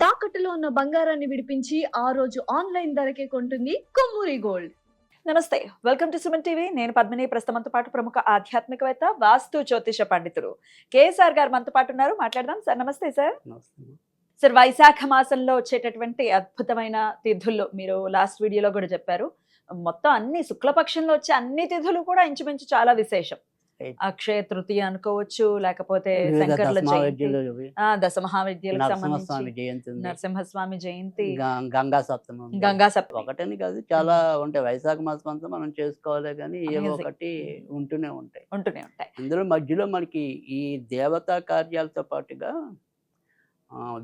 తాకట్టులో ఉన్న బంగారాన్ని విడిపించి ఆ రోజు ఆన్లైన్ ధరకే కొంటుంది కొమ్మూరి గోల్డ్. నమస్తే, వెల్కమ్ టు సుమన్ టీవీ. నేను పద్మిని. ప్రస్తుతంతో పాటు ప్రముఖ ఆధ్యాత్మికవేత్త, వాస్తు జ్యోతిష పండితుడు కేఎస్ఆర్ గారు మనతో పాటు ఉన్నారు. మాట్లాడదాం సార్. నమస్తే సార్. సార్, వైశాఖ మాసంలో వచ్చేటటువంటి అద్భుతమైన తిథుల్లో మీరు లాస్ట్ వీడియోలో కూడా చెప్పారు, మొత్తం అన్ని శుక్లపక్షంలో వచ్చే అన్ని తిథులు కూడా ఇంచుమించు చాలా విశేషం. అక్షయ తృతీయ అనుకోవచ్చు, లేకపోతే శంకర్ల జయంతి, దశ మహావిద్యలకు సంబంధించి నరసింహస్వామి జయంతి, గంగా సప్తమి ఒకటని కాదు, చాలా ఉంటాయి. వైశాఖ మాసం అంతా మనం చేసుకోవాలి కానీ ఏవో ఒకటి ఉంటూనే ఉంటాయి. అందులో మధ్యలో మనకి ఈ దేవతా కార్యాలతో పాటుగా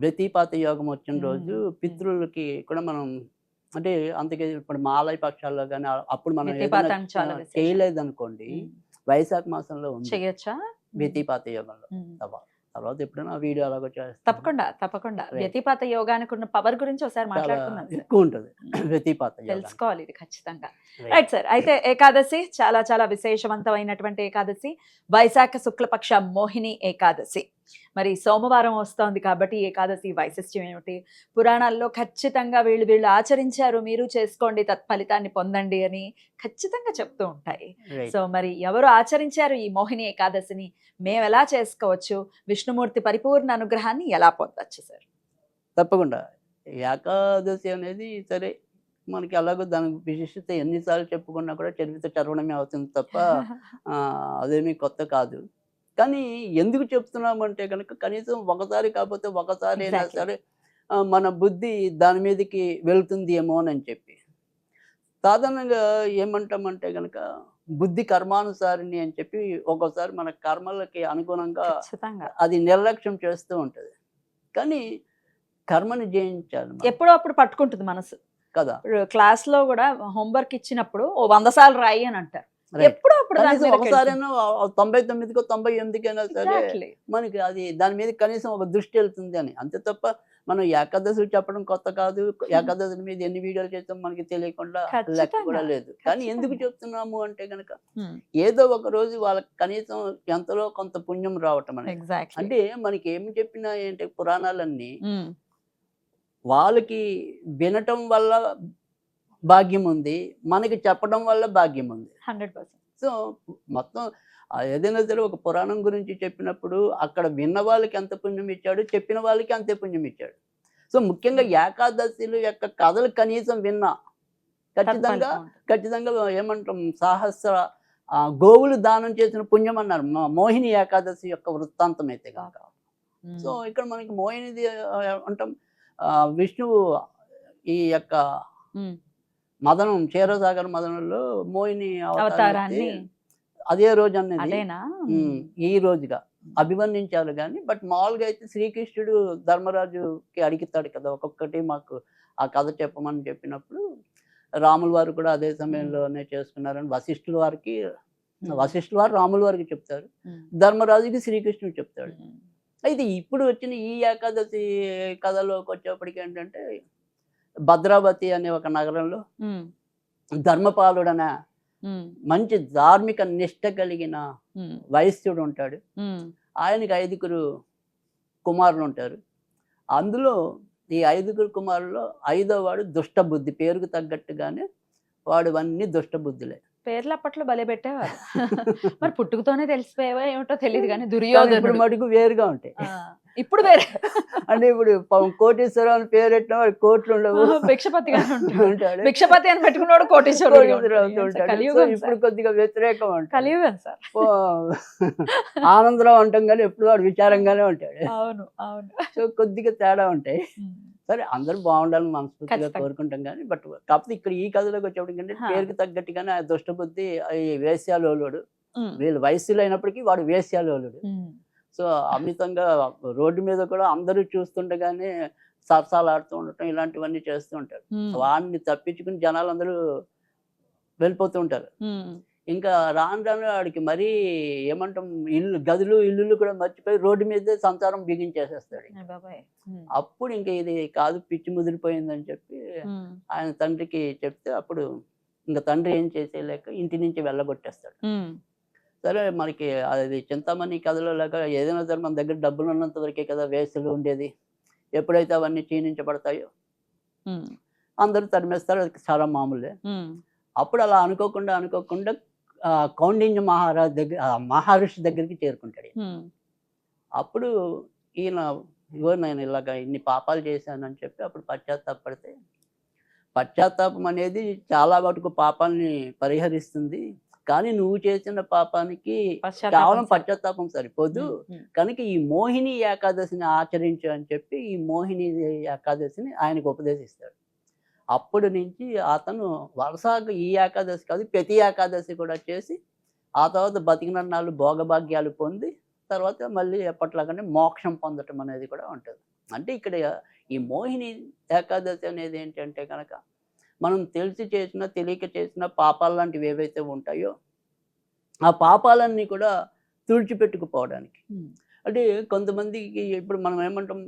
వ్యతిపాత యోగం వచ్చిన రోజు పితృలకి కూడా మనం అంటే అందుకే ఇప్పుడు మాలయ పక్షాల్లో కానీ అప్పుడు మనం చేయలేదు అనుకోండి, వైశాఖ మాసంలో ఉంది చేయొచ్చా వ్యతిపాత యోగంలో. తర్వాత ఎప్పుడైనా వీడియో అలాగో చేస్తాను. తప్పకుండా వ్యతిపాత యోగానికి ఉన్న పవర్ గురించి ఒకసారి మాట్లాడుకుందాం. ఎక్కువ ఉంటుంది వ్యతిపాత తెలుసుకోవాలి ఇది ఖచ్చితంగా. Right sir. అయితే ఏకాదశి చాలా చాలా విశేషవంతమైనటువంటి ఏకాదశి, వైశాఖ శుక్లపక్ష మోహిని ఏకాదశి. మరి సోమవారం వస్తోంది కాబట్టి ఏకాదశి వైశిష్ట్యం ఏమిటి, పురాణాల్లో ఖచ్చితంగా వీళ్ళు ఆచరించారు, మీరు చేసుకోండి, తత్ఫలితాన్ని పొందండి అని ఖచ్చితంగా చెప్తూ ఉంటాయి. సో మరి ఎవరు ఆచరించారు ఈ మోహిని ఏకాదశిని, మేము ఎలా చేసుకోవచ్చు, విష్ణుమూర్తి పరిపూర్ణ అనుగ్రహాన్ని ఎలా పొందొచ్చు సార్? తప్పకుండా. ఏకాదశి అనేది సరే మనకి అలాగో దాని విశిష్టత ఎన్నిసార్లు చెప్పుకున్నా కూడా చరిత్ర చరవడమే అవుతుంది తప్ప అదేమీ కొత్త కాదు. కానీ ఎందుకు చెప్తున్నామంటే కనుక కనీసం ఒకసారి కాకపోతే ఒకసారి అయినా సరే మన బుద్ధి దాని మీదకి వెళ్తుంది ఏమో అని చెప్పి. సాధారణంగా ఏమంటామంటే కనుక బుద్ధి కర్మానుసారిని అని చెప్పి ఒక్కోసారి మన కర్మలకి అనుగుణంగా అది నిర్లక్ష్యం చేస్తూ ఉంటుంది. కానీ కర్మని జయించాలి, ఎప్పుడో అప్పుడు పట్టుకుంటుంది మనసు కదా. క్లాస్ లో కూడా హోంవర్క్ ఇచ్చినప్పుడు 100 సార్లు రాయి అని అంటారు, ఎప్పుడో అప్పుడు ఒకసారైనా 99కో 98కైనా సరే మనకి అది దాని మీద కనీసం ఒక దృష్టి వెళ్తుంది అని. అంతే తప్ప మనం ఏకాదశులు చెప్పడం కొత్త కాదు, ఏకాదశుల మీద ఎన్ని వీడియోలు చేస్తాం మనకి తెలియకుండా లెక్క కూడా లేదు. కానీ ఎందుకు చెప్తున్నాము అంటే కనుక ఏదో ఒక రోజు వాళ్ళకి కనీసం ఎంతలో కొంత పుణ్యం రావటం అనేది. అంటే మనకి ఏమి చెప్పినా ఏంటి పురాణాలన్నీ వాళ్ళకి వినటం వల్ల భాగ్యం ఉంది, మనకి చెప్పడం వల్ల భాగ్యం ఉంది. 100%. సో మొత్తం ఏదైనా సరే ఒక పురాణం గురించి చెప్పినప్పుడు అక్కడ విన్న వాళ్ళకి ఎంత పుణ్యం ఇచ్చాడు, చెప్పిన వాళ్ళకి అంతే పుణ్యం ఇచ్చాడు. సో ముఖ్యంగా ఏకాదశిలు యొక్క కథలు కనీసం విన్నా ఖచ్చితంగా ఏమంటాం, సహస్ర గోవులు దానం చేసిన పుణ్యం అన్నారు మోహిని ఏకాదశి యొక్క వృత్తాంతం అయితే కనుక. సో ఇక్కడ మనకి మోహినిది అంటాం, విష్ణువు ఈ యొక్క మదనం క్షీరసాగర్ మదనంలో మోహిని అవతారాన్ని అదే రోజు అనేది ఈ రోజుగా అభివర్ణించారు. కానీ బట్ మామూలుగా అయితే శ్రీకృష్ణుడు ధర్మరాజుకి అడిగితాడు కదా, ఒక్కొక్కటి మాకు ఆ కథ చెప్పమని చెప్పినప్పుడు రాముల వారు కూడా అదే సమయంలోనే చేసుకున్నారని వశిష్ఠుల వారు రాముల వారికి చెప్తారు, ధర్మరాజుకి శ్రీకృష్ణుడు చెప్తాడు. అయితే ఇప్పుడు వచ్చిన ఈ ఏకాదశి కథలోకి వచ్చేప్పటికి ఏంటంటే, భద్రావతి అనే ఒక నగరంలో ధర్మపాలుడన మంచి ధార్మిక నిష్ట కలిగిన వైశ్యుడు ఉంటాడు. ఆయనకి 5 కుమారులు ఉంటారు. అందులో ఈ 5 కుమారుల్లో 5వ వాడు దుష్టబుద్ధి. పేరుకు తగ్గట్టుగానే వాడు అన్ని దుష్టబుద్ధులే. పేర్లు అప్పట్లో భలే పెట్టేవారు. మరి పుట్టుకతోనే తెలిసిపోయేవా ఏమిటో తెలియదు కానీ దుర్యోధనుడు మటుకు వేరుగా ఉంటాయి. ఇప్పుడు వేరే అంటే ఇప్పుడు కోటేశ్వరం అని పేరు పెట్టిన వాడు కోట్లు ఉండవు, భిక్షపతిగా ఉంటాడు. భిక్షపతి అని పెట్టుకున్నాడు కోటేశ్వరుడు ఉంటాడు. ఇప్పుడు కొద్దిగా వ్యతిరేకం ఉంటాడు, కలియుగం సార్. ఆనందరావు అంటాం కానీ ఎప్పుడు వాడు విచారంగానే ఉంటాడు. అవును. సో కొద్దిగా తేడా ఉంటాయి. సరే అందరూ బాగుండాలని మనస్ఫూర్తిగా కోరుకుంటాం కానీ బట్ కాకపోతే ఇక్కడ ఈ కథలోకి వచ్చేప్పటికంటే పేరుకి తగ్గట్టుగానే ఆ దుష్టబుద్ధి ఈ వేశ్యాలోలుడు, వీళ్ళు వయస్సులు అయినప్పటికీ వాడు వేశ్యాలోలుడు. సో అమితంగా రోడ్డు మీద కూడా అందరూ చూస్తుండగానే సరసాలు ఆడుతూ ఉండటం ఇలాంటివన్నీ చేస్తూ ఉంటారు. వాడిని తప్పించుకుని జనాలు అందరూ వెళ్ళిపోతూ ఉంటారు. ఇంకా రాను వాడికి మరీ ఏమంటాం, ఇల్లులు కూడా మర్చిపోయి రోడ్డు మీదే సంసారం బిగించేసేస్తాడు. అప్పుడు ఇంకా ఇది కాదు, పిచ్చి ముదిరిపోయిందని చెప్పి ఆయన తండ్రికి చెప్తే అప్పుడు ఇంకా తండ్రి ఏం చేసేలేక ఇంటి నుంచి వెళ్ళగొట్టేస్తాడు. సరే మనకి అది చింతామణి కథలో లాగా ఏదైనా సరే మన దగ్గర డబ్బులు ఉన్నంత వరకే కదా వేసులు ఉండేది, ఎప్పుడైతే అవన్నీ క్షీణించబడతాయో అందరూ తరిమేస్తారు, అది చాలా మామూలే. అప్పుడు అలా అనుకోకుండా కౌండిన్య మహారాజు దగ్గర మహర్షి దగ్గరికి చేరుకుంటాడు. అప్పుడు ఈయన ఇగో నేను ఇలాగ ఇన్ని పాపాలు చేశానని చెప్పి అప్పుడు పశ్చాత్తాపడితే, పశ్చాత్తాపం అనేది చాలా మటుకు పాపాలని పరిహరిస్తుంది, కానీ నువ్వు చేసిన పాపానికి కేవలం పశ్చాత్తాపం సరిపోదు కనుక ఈ మోహిని ఏకాదశిని ఆచరించు అని చెప్పి ఈ మోహిని ఏకాదశిని ఆయనకు ఉపదేశిస్తాడు. అప్పటి నుంచి అతను వరుసగా ఈ ఏకాదశి కాదు ప్రతి ఏకాదశి కూడా చేసి ఆ తర్వాత బతికినన్నాళ్ళు భోగభాగ్యాలు పొంది తర్వాత మళ్ళీ ఎప్పట్లాగానే మోక్షం పొందటం అనేది కూడా ఉంటుంది. అంటే ఇక్కడ ఈ మోహిని ఏకాదశి అనేది ఏంటంటే కనుక మనం తెలిసి చేసిన తెలియక చేసిన పాపాలు లాంటివి ఏవైతే ఉంటాయో ఆ పాపాలన్నీ కూడా తుడిచిపెట్టుకుపోవడానికి. అంటే కొంతమందికి ఇప్పుడు మనం ఏమంటాం,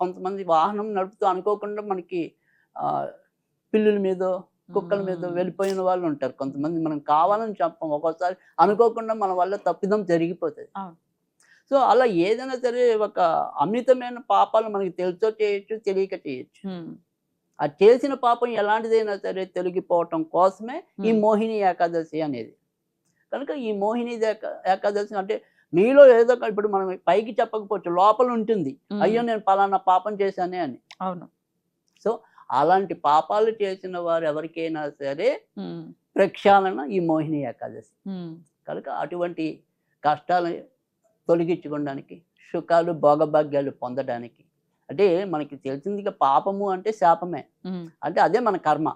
కొంతమంది వాహనం నడుపుతూ అనుకోకుండా మనకి పిల్లుల మీదో కుక్కల మీద వెళ్ళిపోయిన వాళ్ళు ఉంటారు. కొంతమంది మనం కావాలని చెప్పం, ఒక్కోసారి అనుకోకుండా మన వల్ల తప్పిదం జరిగిపోతుంది. సో అలా ఏదైనా సరే ఒక అమితమైన పాపాలు మనకి తెలుసో చేయొచ్చు తెలియక చేయొచ్చు. ఆ చేసిన పాపం ఎలాంటిదైనా సరే తొలగిపోవటం కోసమే ఈ మోహిని ఏకాదశి అనేది. కనుక ఈ మోహిని ఏకాదశి అంటే మీలో ఏదో ఇప్పుడు మనం పైకి చెప్పకపోవచ్చు, లోపల ఉంటుంది, అయ్యో నేను పలానా పాపం చేశానే అని. అవును. సో అలాంటి పాపాలు చేసిన వారు ఎవరికైనా సరే ప్రక్షాళన ఈ మోహిని ఏకాదశి. కనుక అటువంటి కష్టాలు తొలగించుకోవడానికి, సుఖాలు భోగభాగ్యాలు పొందడానికి. అంటే మనకి తెలిసిందిగా పాపము అంటే శాపమే, అంటే అదే మన కర్మ.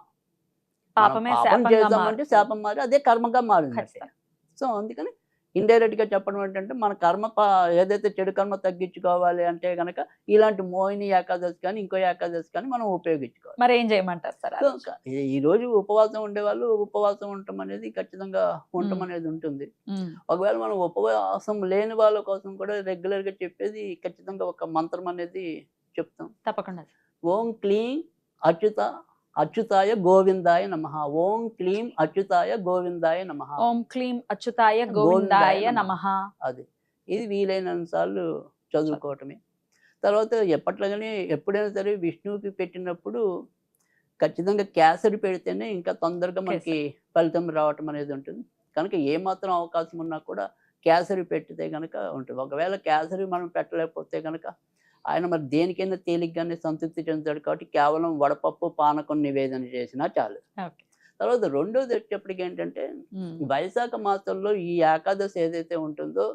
పాపం చేద్దామంటే శాపం మారి అదే కర్మగా మారింది. సో అందుకని ఇండైరెక్ట్ గా చెప్పడం ఏంటంటే మన కర్మ ఏదైతే చెడు కర్మ తగ్గించుకోవాలి అంటే కనుక ఇలాంటి మోహిని ఏకాదశి కానీ ఇంకో ఏకాదశి కానీ మనం ఉపయోగించుకోవాలి. మరి ఏం చేయమంటారు సార్? ఈ రోజు ఉపవాసం ఉండేవాళ్ళు ఉపవాసం ఉండటం అనేది ఖచ్చితంగా ఉండటం అనేది ఉంటుంది. ఒకవేళ మనం ఉపవాసం లేని వాళ్ళ కోసం కూడా రెగ్యులర్ గా చెప్పేది ఖచ్చితంగా ఒక మంత్రం అనేది చెప్తాం. తప్పకుండా. ఓం క్లీం అచ్యుతాయ గోవిందాయ నమః. ఓం క్లీం అచ్యుతాయ గోవిందాయ నమః. ఓం క్లీం అచ్యుతాయ గోవిందాయ నమః. అది ఇది వీలైనంత సార్లు చదువుకోవటమే. తర్వాత ఎప్పట్లాగానే ఎప్పుడైనా సరే విష్ణువుకి పెట్టినప్పుడు ఖచ్చితంగా కేసరి పెడితేనే ఇంకా తొందరగా మనకి ఫలితం రావటం అనేది ఉంటుంది. కనుక ఏమాత్రం అవకాశం ఉన్నా కూడా కేసరి పెట్టితే కనుక ఉంటుంది. ఒకవేళ కేసరి మనం పెట్టలేకపోతే కనుక ఆయన మరి దేనికైనా తేలిగ్గానే సంతృప్తి చెందుతాడు. కాబట్టి కేవలం వడపప్పు పానకం నివేదన చేసినా చాలు. తర్వాత రెండోది వచ్చేప్పటికి ఏంటంటే వైశాఖ మాసంలో ఈ ఏకాదశి ఏదైతే ఉంటుందో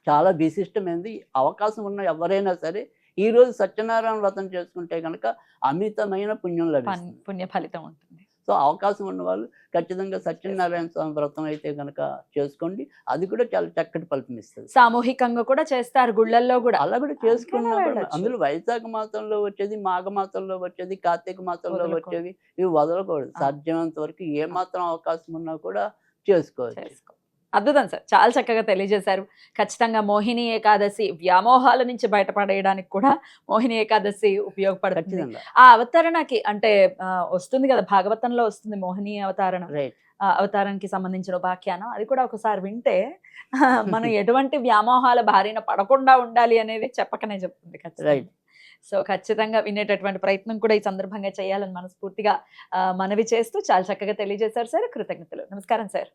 చాలా విశిష్టమైనది. అవకాశం ఉన్న ఎవరైనా సరే ఈ రోజు సత్యనారాయణ వ్రతం చేసుకుంటే కనుక అమితమైన పుణ్యం లభిస్తుంది, పుణ్య ఫలితం ఉంటుంది. సో అవకాశం ఉన్న వాళ్ళు ఖచ్చితంగా సత్యనారాయణ స్వామి వ్రతం అయితే కనుక చేసుకోండి, అది కూడా చాలా చక్కటి ఫలితం ఇస్తుంది. సామూహికంగా కూడా చేస్తారు గుళ్ళల్లో కూడా, అలా కూడా చేసుకున్నప్పుడు అందులో వైశాఖ మాసంలో వచ్చేది, మాఘ మాసంలో వచ్చేది, కార్తీక మాసంలో వచ్చేవి ఇవి వదలకూడదు. సాధ్యమైనంత వరకు ఏ మాత్రం అవకాశం ఉన్నా కూడా చేసుకోవచ్చు. అద్భుతం సార్, చాలా చక్కగా తెలియజేశారు. ఖచ్చితంగా మోహిని ఏకాదశి వ్యామోహాల నుంచి బయటపడేయడానికి కూడా మోహిని ఏకాదశి ఉపయోగపడుతుంది. ఆ అవతరణకి అంటే వస్తుంది కదా, భాగవతంలో వస్తుంది మోహిని అవతారణం, అవతారానికి సంబంధించిన ఉపాఖ్యానం. అది కూడా ఒకసారి వింటే మనం ఎటువంటి వ్యామోహాల బారిన పడకుండా ఉండాలి అనేది చెప్పకనే చెప్తుంది ఖచ్చితంగా. సో ఖచ్చితంగా వినేటటువంటి ప్రయత్నం కూడా ఈ సందర్భంగా చేయాలని మనస్ఫూర్తిగా మనవి చేస్తూ చాలా చక్కగా తెలియజేశారు సార్. కృతజ్ఞతలు. నమస్కారం సార్.